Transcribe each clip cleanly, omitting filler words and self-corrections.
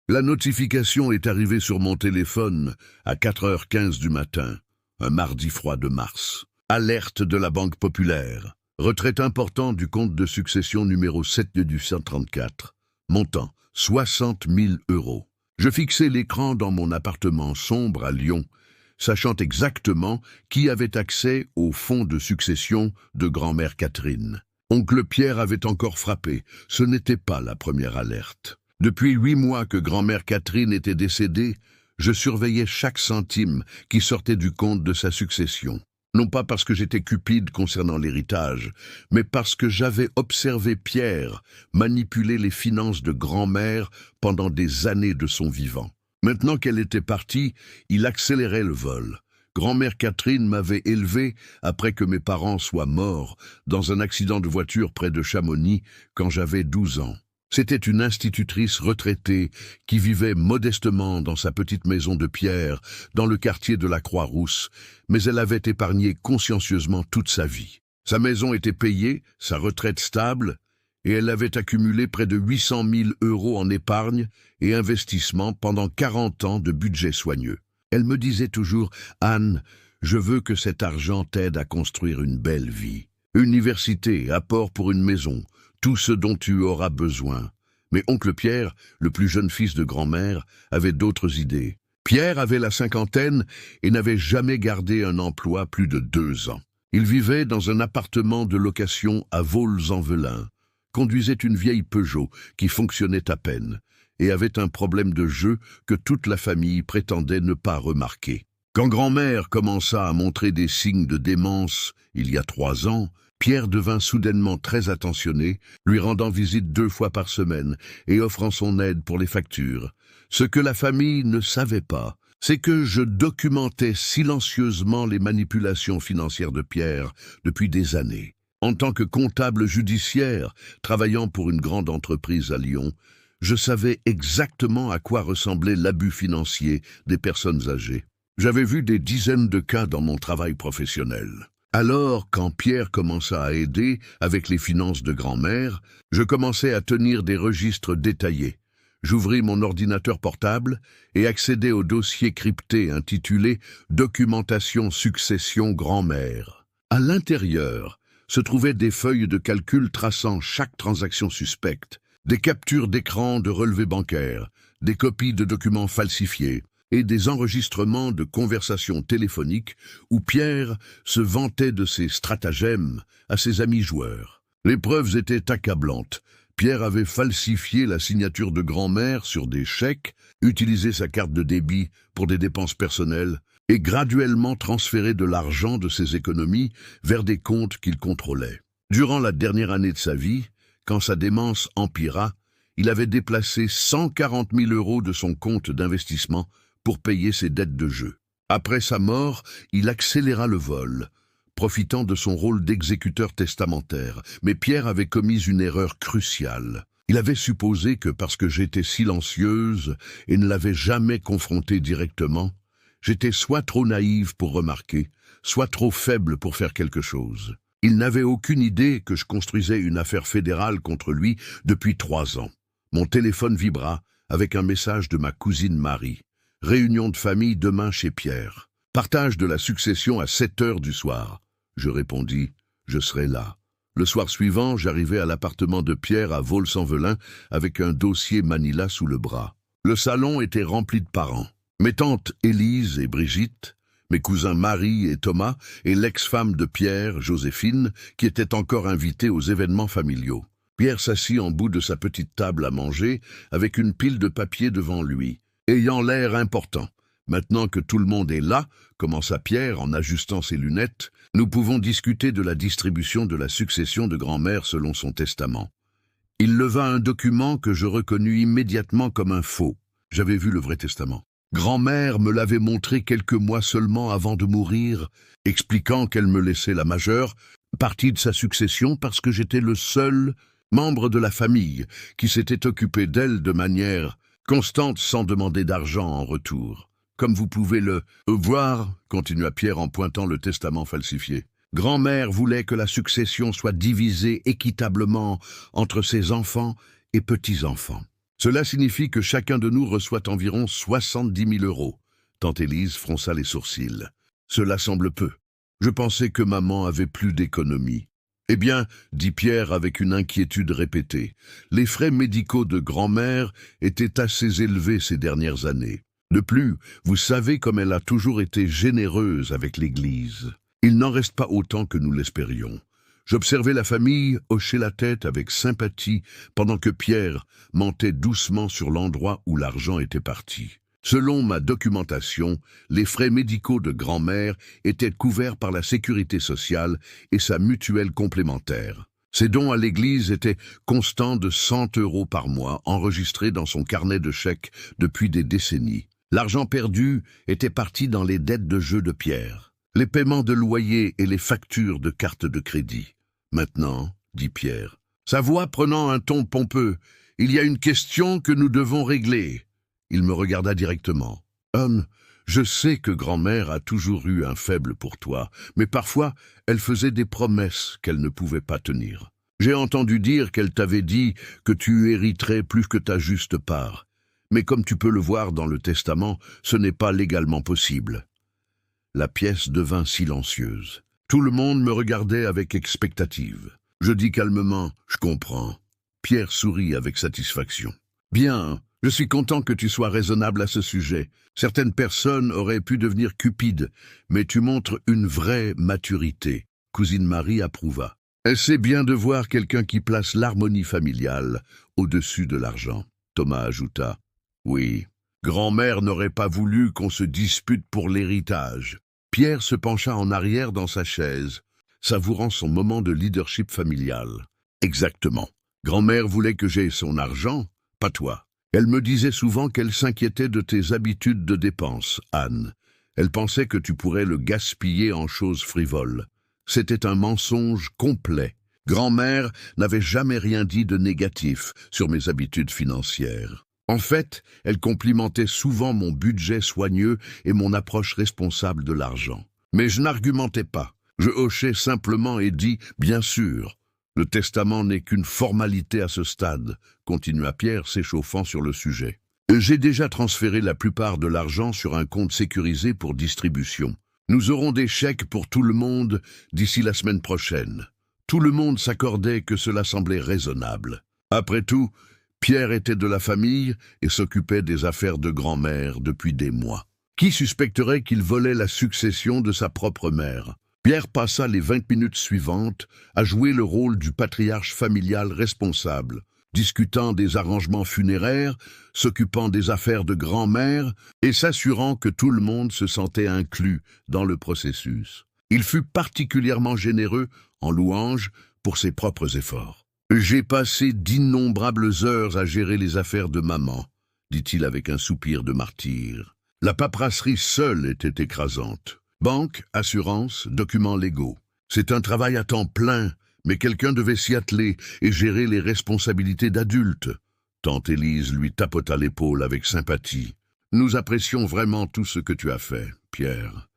La notification est arrivée sur mon téléphone à 4h15 du matin, un mardi froid de mars. Alerte de la Banque Populaire. Retrait important du compte de succession numéro 7 du 134. Montant 60 000 €. Je fixais l'écran dans mon appartement sombre à Lyon, sachant exactement qui avait accès au fonds de succession de grand-mère Catherine. Oncle Pierre avait encore frappé. Ce n'était pas la première alerte. Depuis 8 mois que grand-mère Catherine était décédée, je surveillais chaque centime qui sortait du compte de sa succession. Non pas parce que j'étais cupide concernant l'héritage, mais parce que j'avais observé Pierre manipuler les finances de grand-mère pendant des années de son vivant. Maintenant qu'elle était partie, il accélérait le vol. Grand-mère Catherine m'avait élevé après que mes parents soient morts dans un accident de voiture près de Chamonix quand j'avais 12 ans. C'était une institutrice retraitée qui vivait modestement dans sa petite maison de pierre dans le quartier de la Croix-Rousse, mais elle avait épargné consciencieusement toute sa vie. Sa maison était payée, sa retraite stable, et elle avait accumulé près de 800 000 € en épargne et investissement pendant 40 ans de budget soigneux. Elle me disait toujours « Anne, je veux que cet argent t'aide à construire une belle vie. Université, apport pour une maison, tout ce dont tu auras besoin. » Mais oncle Pierre, le plus jeune fils de grand-mère, avait d'autres idées. Pierre avait la cinquantaine et n'avait jamais gardé un emploi plus de 2 ans. Il vivait dans un appartement de location à Vaux-en-Velin, conduisait une vieille Peugeot qui fonctionnait à peine, et avait un problème de jeu que toute la famille prétendait ne pas remarquer. Quand grand-mère commença à montrer des signes de démence, il y a 3 ans, Pierre devint soudainement très attentionné, lui rendant visite 2 fois par semaine et offrant son aide pour les factures. Ce que la famille ne savait pas, c'est que je documentais silencieusement les manipulations financières de Pierre depuis des années. En tant que comptable judiciaire, travaillant pour une grande entreprise à Lyon, je savais exactement à quoi ressemblait l'abus financier des personnes âgées. J'avais vu des dizaines de cas dans mon travail professionnel. Alors, quand Pierre commença à aider avec les finances de grand-mère, je commençais à tenir des registres détaillés. J'ouvris mon ordinateur portable et accédai au dossier crypté intitulé « Documentation succession grand-mère ». À l'intérieur se trouvaient des feuilles de calcul traçant chaque transaction suspecte, des captures d'écran de relevés bancaires, des copies de documents falsifiés et des enregistrements de conversations téléphoniques où Pierre se vantait de ses stratagèmes à ses amis joueurs. Les preuves étaient accablantes. Pierre avait falsifié la signature de grand-mère sur des chèques, utilisé sa carte de débit pour des dépenses personnelles et graduellement transféré de l'argent de ses économies vers des comptes qu'il contrôlait. Durant la dernière année de sa vie, quand sa démence empira, il avait déplacé 140 000 € de son compte d'investissement pour payer ses dettes de jeu. Après sa mort, il accéléra le vol, profitant de son rôle d'exécuteur testamentaire. Mais Pierre avait commis une erreur cruciale. Il avait supposé que parce que j'étais silencieuse et ne l'avais jamais confronté directement, j'étais soit trop naïve pour remarquer, soit trop faible pour faire quelque chose. Il n'avait aucune idée que je construisais une affaire fédérale contre lui depuis 3 ans. Mon téléphone vibra avec un message de ma cousine Marie. Réunion de famille demain chez Pierre. Partage de la succession à 7 heures du soir. Je répondis, je serai là. Le soir suivant, j'arrivai à l'appartement de Pierre à Vaux-en-Velin avec un dossier Manila sous le bras. Le salon était rempli de parents. Mes tantes Élise et Brigitte, mes cousins Marie et Thomas et l'ex-femme de Pierre, Joséphine, qui étaient encore invités aux événements familiaux. Pierre s'assit en bout de sa petite table à manger avec une pile de papier devant lui, ayant l'air important. Maintenant que tout le monde est là, commença Pierre en ajustant ses lunettes, nous pouvons discuter de la distribution de la succession de grand-mère selon son testament. Il leva un document que je reconnus immédiatement comme un faux. J'avais vu le vrai testament. Grand-mère me l'avait montré quelques mois seulement avant de mourir, expliquant qu'elle me laissait la majeure partie de sa succession parce que j'étais le seul membre de la famille qui s'était occupé d'elle de manière constante sans demander d'argent en retour. Comme vous pouvez le voir, continua Pierre en pointant le testament falsifié. Grand-mère voulait que la succession soit divisée équitablement entre ses enfants et petits-enfants. Cela signifie que chacun de nous reçoit environ 70 000 euros. Tante Élise fronça les sourcils. Cela semble peu. Je pensais que maman avait plus d'économies. Eh bien, dit Pierre avec une inquiétude répétée, les frais médicaux de grand-mère étaient assez élevés ces dernières années. De plus, vous savez comme elle a toujours été généreuse avec l'Église. Il n'en reste pas autant que nous l'espérions. J'observais la famille hocher la tête avec sympathie pendant que Pierre mentait doucement sur l'endroit où l'argent était parti. Selon ma documentation, les frais médicaux de grand-mère étaient couverts par la sécurité sociale et sa mutuelle complémentaire. Ses dons à l'église étaient constants de 100 euros par mois, enregistrés dans son carnet de chèques depuis des décennies. L'argent perdu était parti dans les dettes de jeu de Pierre, les paiements de loyer et les factures de cartes de crédit. Maintenant, dit Pierre, sa voix prenant un ton pompeux, il y a une question que nous devons régler. Il me regarda directement. Je sais que grand-mère a toujours eu un faible pour toi, mais parfois elle faisait des promesses qu'elle ne pouvait pas tenir. J'ai entendu dire qu'elle t'avait dit que tu hériterais plus que ta juste part. Mais comme tu peux le voir dans le testament, ce n'est pas légalement possible. La pièce devint silencieuse. Tout le monde me regardait avec expectative. Je dis calmement, je comprends. Pierre sourit avec satisfaction. Bien, je suis content que tu sois raisonnable à ce sujet. Certaines personnes auraient pu devenir cupides, mais tu montres une vraie maturité. Cousine Marie approuva. C'est bien de voir quelqu'un qui place l'harmonie familiale au-dessus de l'argent. Thomas ajouta. Oui, grand-mère n'aurait pas voulu qu'on se dispute pour l'héritage. Pierre se pencha en arrière dans sa chaise, savourant son moment de leadership familial. Exactement. Grand-mère voulait que j'aie son argent, pas toi. Elle me disait souvent qu'elle s'inquiétait de tes habitudes de dépenses, Anne. Elle pensait que tu pourrais le gaspiller en choses frivoles. C'était un mensonge complet. Grand-mère n'avait jamais rien dit de négatif sur mes habitudes financières. En fait, elle complimentait souvent mon budget soigneux et mon approche responsable de l'argent. Mais je n'argumentais pas. Je hochais simplement et dis « bien sûr ». Le testament n'est qu'une formalité à ce stade, continua Pierre s'échauffant sur le sujet. J'ai déjà transféré la plupart de l'argent sur un compte sécurisé pour distribution. Nous aurons des chèques pour tout le monde d'ici la semaine prochaine. Tout le monde s'accordait que cela semblait raisonnable. Après tout, Pierre était de la famille et s'occupait des affaires de grand-mère depuis des mois. Qui suspecterait qu'il volait la succession de sa propre mère ? Pierre passa les 20 minutes suivantes à jouer le rôle du patriarche familial responsable, discutant des arrangements funéraires, s'occupant des affaires de grand-mère et s'assurant que tout le monde se sentait inclus dans le processus. Il fut particulièrement généreux en louanges pour ses propres efforts. « J'ai passé d'innombrables heures à gérer les affaires de maman, dit-il avec un soupir de martyr. La paperasserie seule était écrasante. Banque, assurance, documents légaux. C'est un travail à temps plein, mais quelqu'un devait s'y atteler et gérer les responsabilités d'adultes. Tante Élise lui tapota l'épaule avec sympathie. Nous apprécions vraiment tout ce que tu as fait, Pierre.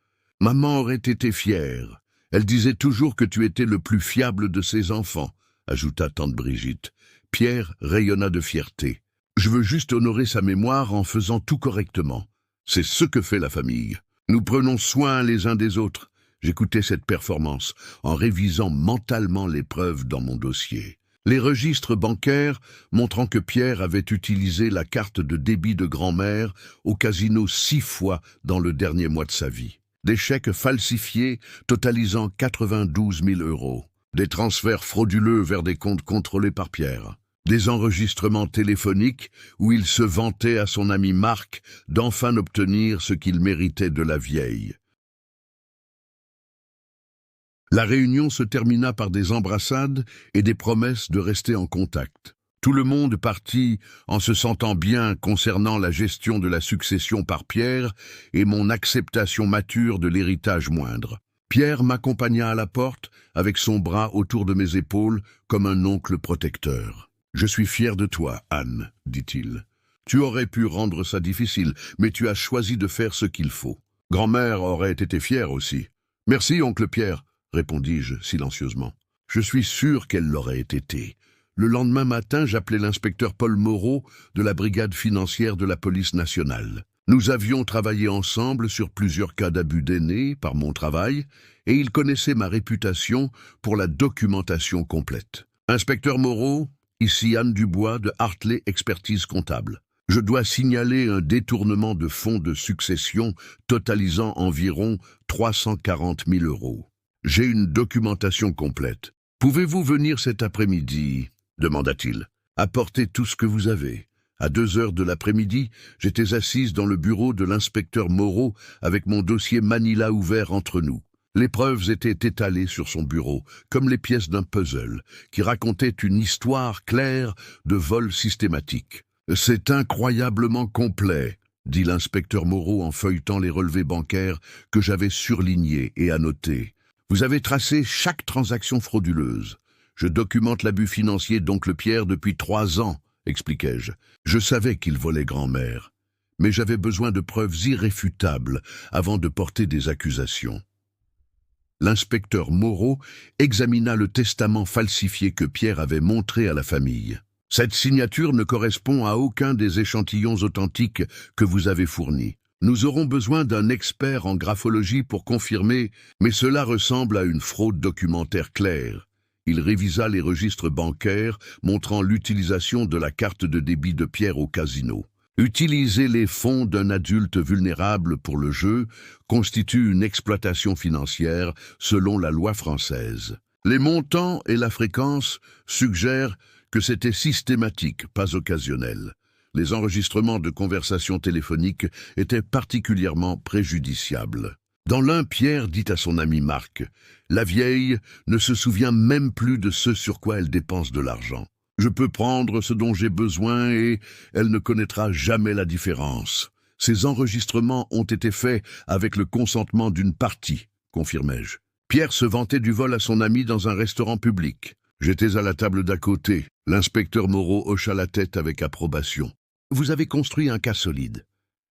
Maman aurait été fière. Elle disait toujours que tu étais le plus fiable de ses enfants, ajouta tante Brigitte. Pierre rayonna de fierté. Je veux juste honorer sa mémoire en faisant tout correctement. C'est ce que fait la famille. Nous prenons soin les uns des autres. J'écoutais cette performance en révisant mentalement les preuves dans mon dossier. Les registres bancaires montrant que Pierre avait utilisé la carte de débit de grand-mère au casino 6 fois dans le dernier mois de sa vie. Des chèques falsifiés totalisant 92 000 euros. Des transferts frauduleux vers des comptes contrôlés par Pierre. Des enregistrements téléphoniques où il se vantait à son ami Marc d'enfin obtenir ce qu'il méritait de la vieille. La réunion se termina par des embrassades et des promesses de rester en contact. Tout le monde partit en se sentant bien concernant la gestion de la succession par Pierre et mon acceptation mature de l'héritage moindre. Pierre m'accompagna à la porte avec son bras autour de mes épaules comme un oncle protecteur. « Je suis fier de toi, Anne, dit-il. Tu aurais pu rendre ça difficile, mais tu as choisi de faire ce qu'il faut. Grand-mère aurait été fière aussi. Merci, oncle Pierre, répondis-je silencieusement. Je suis sûr qu'elle l'aurait été. Le lendemain matin, j'appelais l'inspecteur Paul Moreau de la brigade financière de la police nationale. Nous avions travaillé ensemble sur plusieurs cas d'abus d'aînés par mon travail, et il connaissait ma réputation pour la documentation complète. Inspecteur Moreau, ici Anne Dubois de Hartley Expertise Comptable. Je dois signaler un détournement de fonds de succession totalisant environ 340 000 €. J'ai une documentation complète. Pouvez-vous venir cet après-midi ? Demanda-t-il. Apportez tout ce que vous avez. À 2 heures de l'après-midi, j'étais assise dans le bureau de l'inspecteur Moreau avec mon dossier Manila ouvert entre nous. Les preuves étaient étalées sur son bureau, comme les pièces d'un puzzle, qui racontait une histoire claire de vol systématique. « C'est incroyablement complet », dit l'inspecteur Moreau en feuilletant les relevés bancaires que j'avais surlignés et annotés. « Vous avez tracé chaque transaction frauduleuse. Je documente l'abus financier d'oncle Pierre depuis 3 ans, expliquai-je. Je savais qu'il volait grand-mère, mais j'avais besoin de preuves irréfutables avant de porter des accusations. » L'inspecteur Moreau examina le testament falsifié que Pierre avait montré à la famille. « Cette signature ne correspond à aucun des échantillons authentiques que vous avez fournis. Nous aurons besoin d'un expert en graphologie pour confirmer, mais cela ressemble à une fraude documentaire claire. » Il révisa les registres bancaires montrant l'utilisation de la carte de débit de Pierre au casino. Utiliser les fonds d'un adulte vulnérable pour le jeu constitue une exploitation financière selon la loi française. Les montants et la fréquence suggèrent que c'était systématique, pas occasionnel. Les enregistrements de conversations téléphoniques étaient particulièrement préjudiciables. Dans l'un, Pierre dit à son ami Marc « La vieille ne se souvient même plus de ce sur quoi elle dépense de l'argent. Je peux prendre ce dont j'ai besoin et elle ne connaîtra jamais la différence. Ces enregistrements ont été faits avec le consentement d'une partie, confirmai-je. Pierre se vantait du vol à son ami dans un restaurant public. J'étais à la table d'à côté. L'inspecteur Moreau hocha la tête avec approbation. Vous avez construit un cas solide.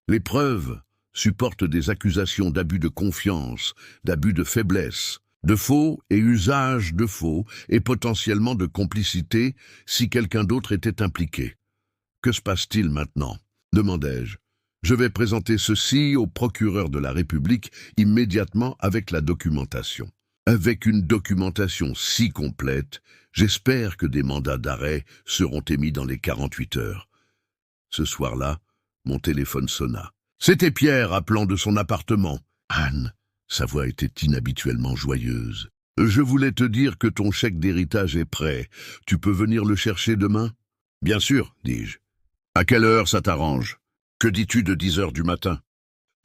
Les preuves supportent des accusations d'abus de confiance, d'abus de faiblesse, de faux et usage de faux et potentiellement de complicité si quelqu'un d'autre était impliqué. Que se passe-t-il maintenant ? Demandai-je. Je vais présenter ceci au procureur de la République immédiatement avec la documentation. Avec une documentation si complète, j'espère que des mandats d'arrêt seront émis dans les 48 heures. Ce soir-là, mon téléphone sonna. C'était Pierre appelant de son appartement. Anne, sa voix était inhabituellement joyeuse. Je voulais te dire que ton chèque d'héritage est prêt. Tu peux venir le chercher demain ? Bien sûr, dis-je. À quelle heure ça t'arrange ? Que dis-tu de 10 heures du matin ?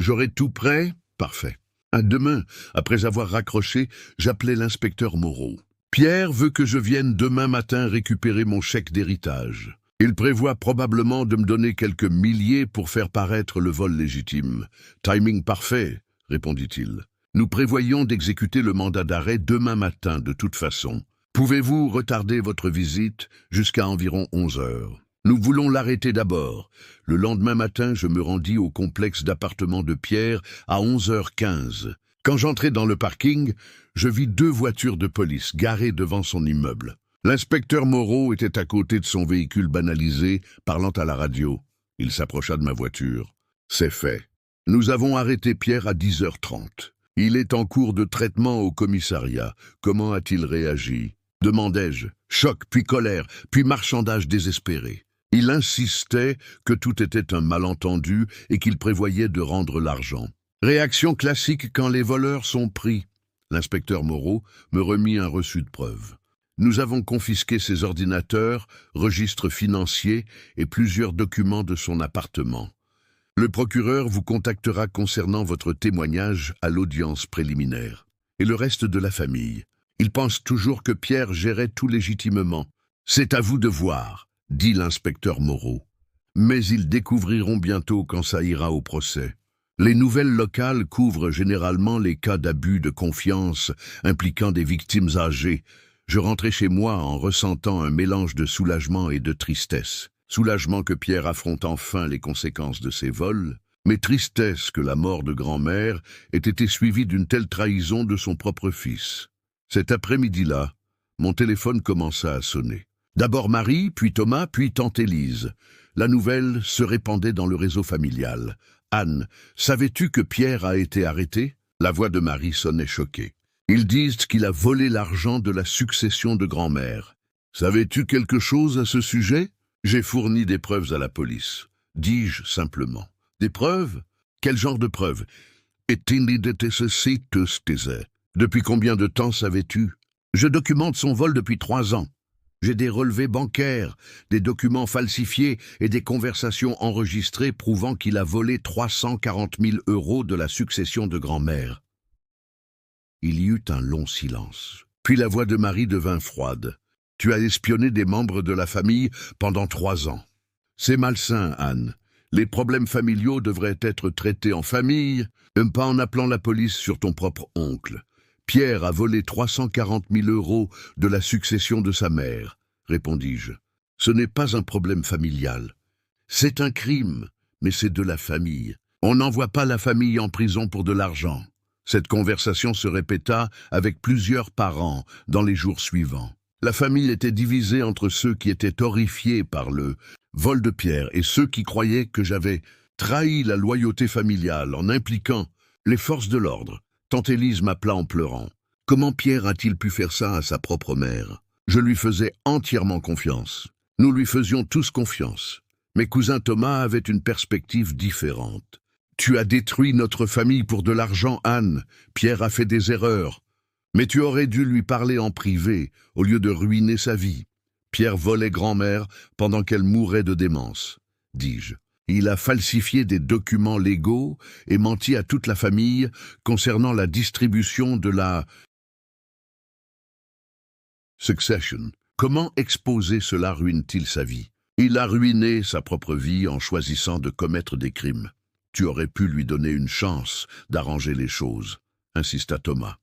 J'aurai tout prêt ? Parfait. À demain, après avoir raccroché, j'appelai l'inspecteur Moreau. Pierre veut que je vienne demain matin récupérer mon chèque d'héritage. Il prévoit probablement de me donner quelques milliers pour faire paraître le vol légitime. Timing parfait, répondit-il. Nous prévoyons d'exécuter le mandat d'arrêt demain matin de toute façon. Pouvez-vous retarder votre visite jusqu'à environ 11 heures ? Nous voulons l'arrêter d'abord. Le lendemain matin, je me rendis au complexe d'appartements de Pierre à 11h15. Quand j'entrai dans le parking, je vis 2 voitures de police garées devant son immeuble. L'inspecteur Moreau était à côté de son véhicule banalisé, parlant à la radio. Il s'approcha de ma voiture. C'est fait. Nous avons arrêté Pierre à 10h30. Il est en cours de traitement au commissariat. Comment a-t-il réagi ? Demandai-je. Choc, puis colère, puis marchandage désespéré. Il insistait que tout était un malentendu et qu'il prévoyait de rendre l'argent. Réaction classique quand les voleurs sont pris. L'inspecteur Moreau me remit un reçu de preuve. Nous avons confisqué ses ordinateurs, registres financiers et plusieurs documents de son appartement. Le procureur vous contactera concernant votre témoignage à l'audience préliminaire. Et le reste de la famille. Il pense toujours que Pierre gérait tout légitimement. C'est à vous de voir, dit l'inspecteur Moreau. Mais ils découvriront bientôt quand ça ira au procès. Les nouvelles locales couvrent généralement les cas d'abus de confiance impliquant des victimes âgées. Je rentrais chez moi en ressentant un mélange de soulagement et de tristesse. Soulagement que Pierre affronte enfin les conséquences de ses vols, mais tristesse que la mort de grand-mère ait été suivie d'une telle trahison de son propre fils. Cet après-midi-là, mon téléphone commença à sonner. D'abord Marie, puis Thomas, puis tante Élise. La nouvelle se répandait dans le réseau familial. « Anne, savais-tu que Pierre a été arrêté ?» La voix de Marie sonnait choquée. « Ils disent qu'il a volé l'argent de la succession de grand-mère. Savais-tu quelque chose à ce sujet ?» J'ai fourni des preuves à la police, dis-je simplement. « Des preuves ? Quel genre de preuves ?» Depuis combien de temps savais-tu ? Je documente son vol depuis 3 ans. J'ai des relevés bancaires, des documents falsifiés et des conversations enregistrées prouvant qu'il a volé 340 000 € de la succession de grand-mère. Il y eut un long silence. Puis la voix de Marie devint froide. « Tu as espionné des membres de la famille pendant 3 ans. C'est malsain, Anne. Les problèmes familiaux devraient être traités en famille, pas en appelant la police sur ton propre oncle. Pierre a volé 340 000 € de la succession de sa mère, répondis-je. Ce n'est pas un problème familial. C'est un crime, mais c'est de la famille. On n'envoie pas la famille en prison pour de l'argent. » Cette conversation se répéta avec plusieurs parents dans les jours suivants. La famille était divisée entre ceux qui étaient horrifiés par le vol de Pierre et ceux qui croyaient que j'avais trahi la loyauté familiale en impliquant les forces de l'ordre. Tante Élise m'appela en pleurant. Comment Pierre a-t-il pu faire ça à sa propre mère? Je lui faisais entièrement confiance. Nous lui faisions tous confiance. Mes cousins Thomas avaient une perspective différente. Tu as détruit notre famille pour de l'argent, Anne. Pierre a fait des erreurs. Mais tu aurais dû lui parler en privé, au lieu de ruiner sa vie. Pierre volait grand-mère pendant qu'elle mourait de démence, dis-je. Il a falsifié des documents légaux et menti à toute la famille concernant la distribution de la succession. Comment exposer cela ruine-t-il sa vie? Il a ruiné sa propre vie en choisissant de commettre des crimes. Tu aurais pu lui donner une chance d'arranger les choses, insista Thomas.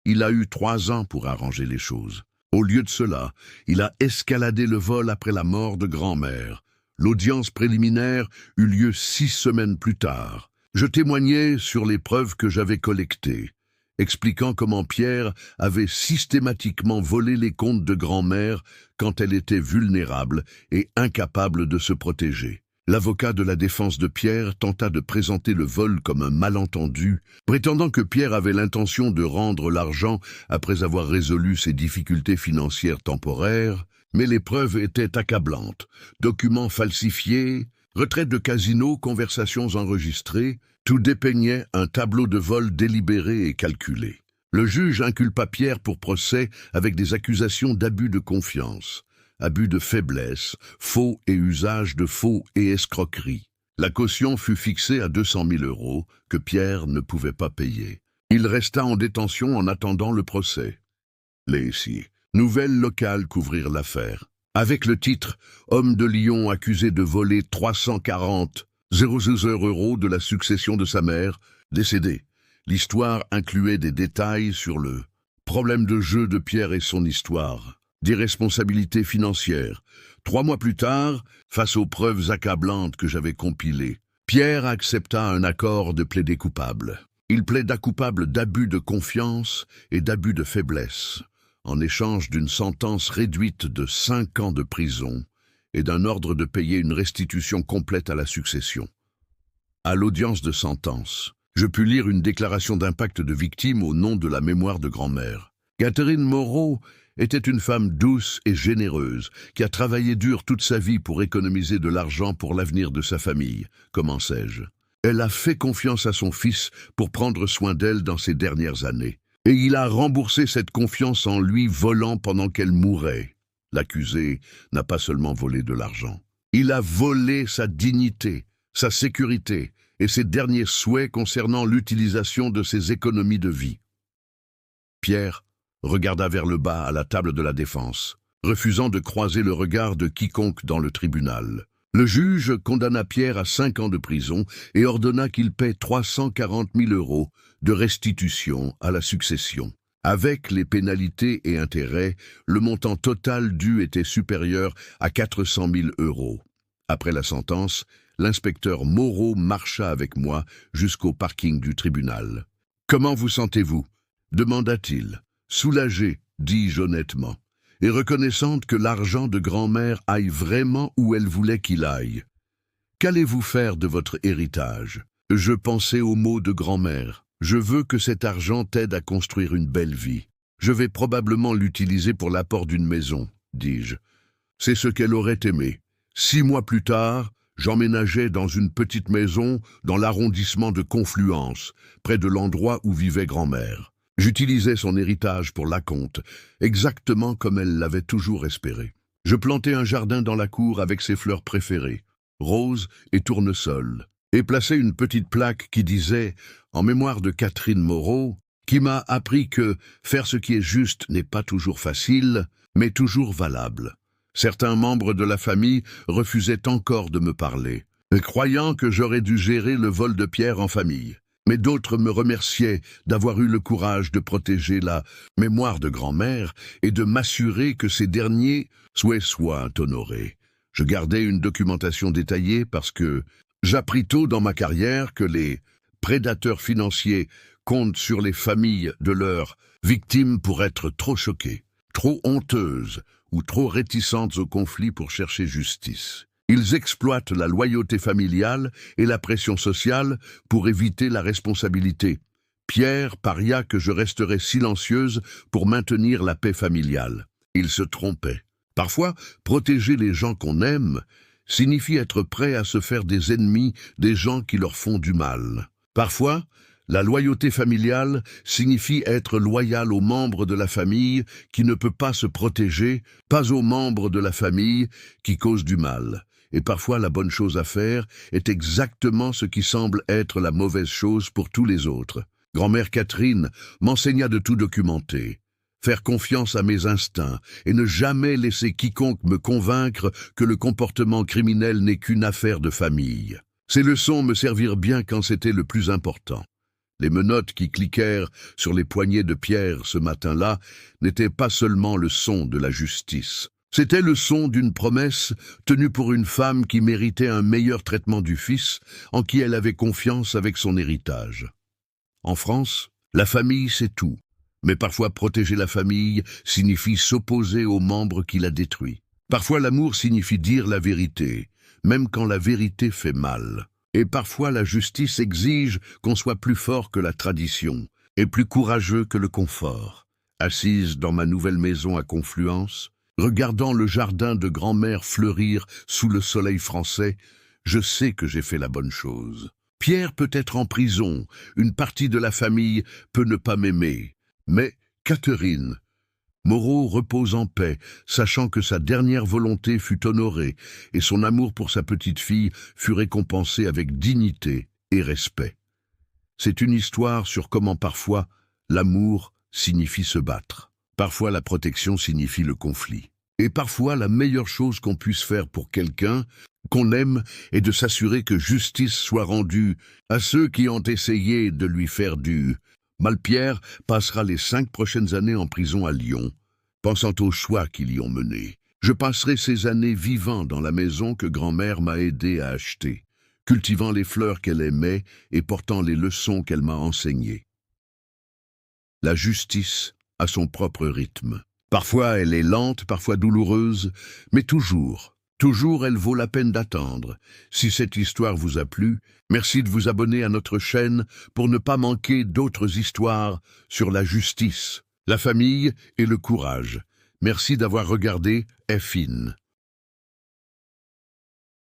Il a eu 3 ans pour arranger les choses. Au lieu de cela, il a escaladé le vol après la mort de grand-mère. L'audience préliminaire eut lieu 6 semaines plus tard. Je témoignais sur les preuves que j'avais collectées, expliquant comment Pierre avait systématiquement volé les comptes de grand-mère quand elle était vulnérable et incapable de se protéger. L'avocat de la défense de Pierre tenta de présenter le vol comme un malentendu, prétendant que Pierre avait l'intention de rendre l'argent après avoir résolu ses difficultés financières temporaires, mais les preuves étaient accablantes. Documents falsifiés, retraite de casino, conversations enregistrées, tout dépeignait un tableau de vol délibéré et calculé. Le juge inculpa Pierre pour procès avec des accusations d'abus de confiance, abus de faiblesse, faux et usage de faux et escroquerie. La caution fut fixée à 200 000 € que Pierre ne pouvait pas payer. Il resta en détention en attendant le procès. Les nouvelles locales couvrirent l'affaire. Avec le titre « Homme de Lyon accusé de voler 340 000 € de la succession de sa mère, décédée », l'histoire incluait des détails sur le problème de jeu de Pierre et son histoire, d'irresponsabilité financière. 3 mois plus tard, face aux preuves accablantes que j'avais compilées, Pierre accepta un accord de plaider coupable. Il plaida coupable d'abus de confiance et d'abus de faiblesse, en échange d'une sentence réduite de 5 ans de prison et d'un ordre de payer une restitution complète à la succession. À l'audience de sentence, je pus lire une déclaration d'impact de victime au nom de la mémoire de grand-mère. Catherine Moreau était une femme douce et généreuse qui a travaillé dur toute sa vie pour économiser de l'argent pour l'avenir de sa famille, commençai-je. Elle a fait confiance à son fils pour prendre soin d'elle dans ses dernières années. Et il a remboursé cette confiance en lui volant pendant qu'elle mourait. L'accusé n'a pas seulement volé de l'argent. Il a volé sa dignité, sa sécurité et ses derniers souhaits concernant l'utilisation de ses économies de vie. Pierre regarda vers le bas à la table de la défense, refusant de croiser le regard de quiconque dans le tribunal. Le juge condamna Pierre à 5 ans de prison et ordonna qu'il paie 340 000 € de restitution à la succession. Avec les pénalités et intérêts, le montant total dû était supérieur à 400 000 €. Après la sentence, l'inspecteur Moreau marcha avec moi jusqu'au parking du tribunal. « Comment vous sentez-vous » demanda-t-il. « Soulagé, dis-je honnêtement. et reconnaissante que l'argent de grand-mère aille vraiment où elle voulait qu'il aille. Qu'allez-vous faire de votre héritage? Je pensais aux mots de grand-mère. Je veux que cet argent t'aide à construire une belle vie. Je vais probablement l'utiliser pour l'apport d'une maison, dis-je. C'est ce qu'elle aurait aimé. 6 mois plus tard, j'emménageais dans une petite maison dans l'arrondissement de Confluence, près de l'endroit où vivait grand-mère. J'utilisais son héritage pour l'acompte, exactement comme elle l'avait toujours espéré. Je plantais un jardin dans la cour avec ses fleurs préférées, roses et tournesol, et plaçais une petite plaque qui disait, en mémoire de Catherine Moreau, qui m'a appris que faire ce qui est juste n'est pas toujours facile, mais toujours valable. Certains membres de la famille refusaient encore de me parler, croyant que j'aurais dû gérer le vol de pierres en famille. Mais d'autres me remerciaient d'avoir eu le courage de protéger la mémoire de grand-mère et de m'assurer que ces derniers soient honorés. Je gardais une documentation détaillée parce que j'appris tôt dans ma carrière que les prédateurs financiers comptent sur les familles de leurs victimes pour être trop choquées, trop honteuses ou trop réticentes au conflit pour chercher justice. Ils exploitent la loyauté familiale et la pression sociale pour éviter la responsabilité. Pierre paria que je resterais silencieuse pour maintenir la paix familiale. Il se trompait. Parfois, protéger les gens qu'on aime signifie être prêt à se faire des ennemis des gens qui leur font du mal. Parfois, la loyauté familiale signifie être loyal aux membres de la famille qui ne peut pas se protéger, pas aux membres de la famille qui causent du mal. Et parfois, la bonne chose à faire est exactement ce qui semble être la mauvaise chose pour tous les autres. Grand-mère Catherine m'enseigna de tout documenter, faire confiance à mes instincts et ne jamais laisser quiconque me convaincre que le comportement criminel n'est qu'une affaire de famille. Ces leçons me servirent bien quand c'était le plus important. Les menottes qui cliquèrent sur les poignets de Pierre ce matin-là n'étaient pas seulement le son de la justice. C'était le son d'une promesse tenue pour une femme qui méritait un meilleur traitement du fils, en qui elle avait confiance avec son héritage. En France, la famille c'est tout, mais parfois protéger la famille signifie s'opposer aux membres qui la détruisent. Parfois l'amour signifie dire la vérité, même quand la vérité fait mal. Et parfois la justice exige qu'on soit plus fort que la tradition, et plus courageux que le confort. Assise dans ma nouvelle maison à Confluence, regardant le jardin de grand-mère fleurir sous le soleil français, je sais que j'ai fait la bonne chose. Pierre peut être en prison, une partie de la famille peut ne pas m'aimer, mais Catherine Moreau repose en paix, sachant que sa dernière volonté fut honorée et son amour pour sa petite fille fut récompensé avec dignité et respect. C'est une histoire sur comment parfois l'amour signifie se battre. Parfois la protection signifie le conflit. Et parfois la meilleure chose qu'on puisse faire pour quelqu'un qu'on aime est de s'assurer que justice soit rendue à ceux qui ont essayé de lui faire du mal. Pierre passera les 5 prochaines années en prison à Lyon, pensant aux choix qui l'y ont mené. Je passerai ces années vivant dans la maison que grand-mère m'a aidé à acheter, cultivant les fleurs qu'elle aimait et portant les leçons qu'elle m'a enseignées. La justice a son propre rythme. Parfois elle est lente, parfois douloureuse, mais toujours elle vaut la peine d'attendre. Si cette histoire vous a plu, merci de vous abonner à notre chaîne pour ne pas manquer d'autres histoires sur la justice, la famille et le courage. Merci d'avoir regardé F-IN.